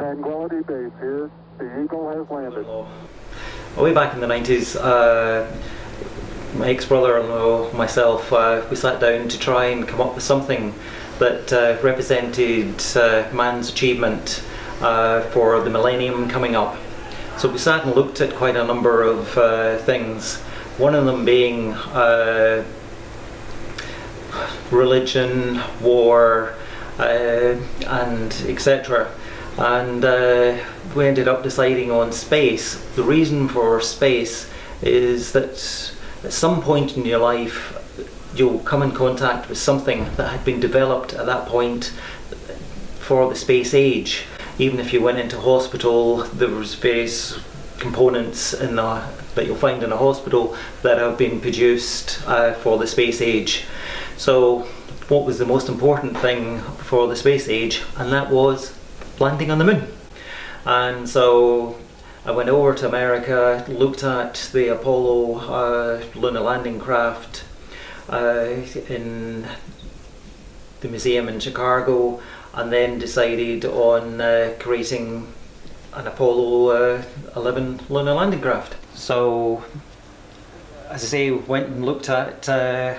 Tranquility Base here. The Eagle has landed. Way back in the 90s, my ex-brother-in-law, myself, we sat down to try and come up with something that represented man's achievement for the millennium coming up. So we sat and looked at quite a number of things, one of them being religion, war, and etc. And we ended up deciding on space. The reason for space is that at some point in your life you'll come in contact with something that had been developed at that point for the space age. Even if you went into hospital, there was various components in that you'll find in a hospital that have been produced for the space age. So what was the most important thing for the space age? And that was landing on the moon. And so I went over to America, looked at the Apollo lunar landing craft in the museum in Chicago, and then decided on creating an Apollo 11 lunar landing craft. So, as I say, went and looked at the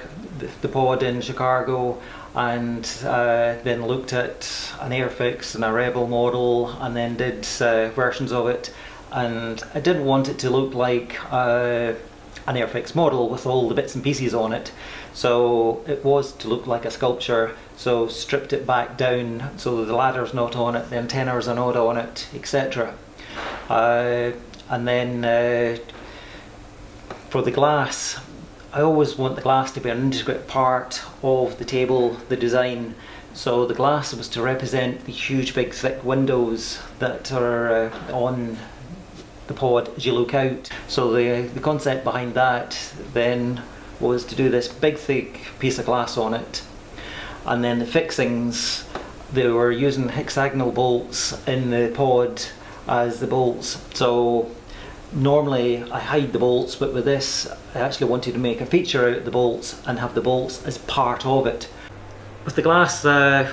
pod in Chicago, and then looked at an Airfix and a Rebel model, and then did versions of it. And I didn't want it to look like an Airfix model with all the bits and pieces on it, so it was to look like a sculpture. So stripped it back down so that the ladder's not on it, the antennas are not on it, etc. And then for the glass, I always want the glass to be an integral part of the table, the design. So the glass was to represent the huge big thick windows that are on the pod as you look out. So the concept behind that then was to do this big thick piece of glass on it, and then the fixings, they were using hexagonal bolts in the pod as the bolts. So normally I hide the bolts, but with this I actually wanted to make a feature out of the bolts and have the bolts as part of it. With the glass, I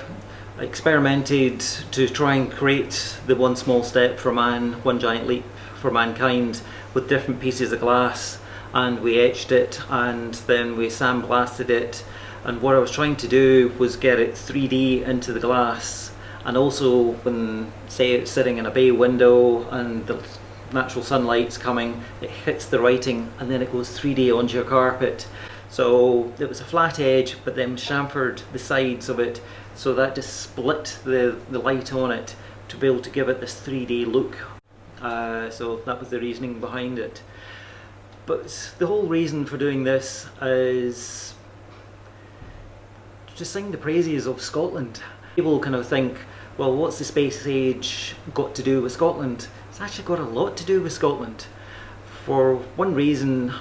experimented to try and create the one small step for man, one giant leap for mankind, with different pieces of glass, and we etched it and then we sandblasted it. And what I was trying to do was get it 3D into the glass, and also when, say, it's sitting in a bay window and the natural sunlight's coming, it hits the writing and then it goes 3D onto your carpet. So it was a flat edge, but then chamfered the sides of it, so that just split the light on it to be able to give it this 3D look. So that was the reasoning behind it. But the whole reason for doing this is to sing the praises of Scotland. People kind of think, well, what's the space age got to do with Scotland? It's actually got a lot to do with Scotland. For one reason,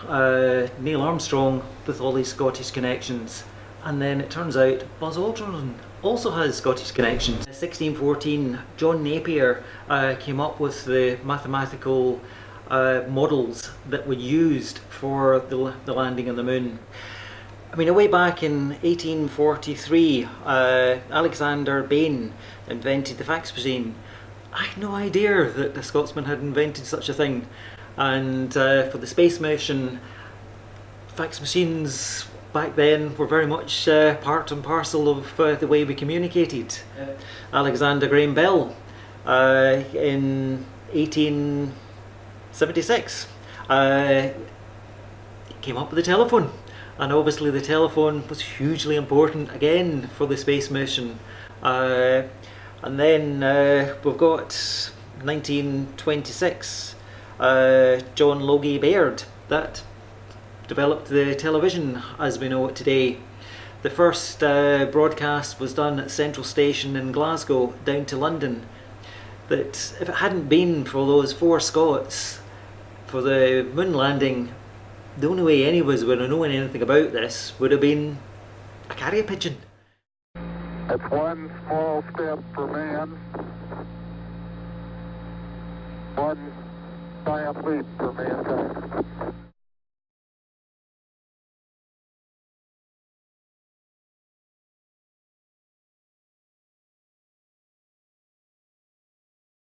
Neil Armstrong with all his Scottish connections, and then it turns out Buzz Aldrin also has Scottish connections. In 1614, John Napier came up with the mathematical models that were used for the landing on the moon. I mean, way back in 1843, Alexander Bain invented the fax machine. I had no idea that the Scotsman had invented such a thing. And for the space mission, fax machines back then were very much part and parcel of the way we communicated. Alexander Graham Bell in 1876 came up with the telephone. And obviously the telephone was hugely important again for the space mission. And then we've got 1926, John Logie Baird, that developed the television as we know it today. The first broadcast was done at Central Station in Glasgow down to London. That if it hadn't been for those 4 Scots for the moon landing, the only way any of us would have known anything about this would have been a carrier pigeon. That's one small step for man, one giant leap for mankind.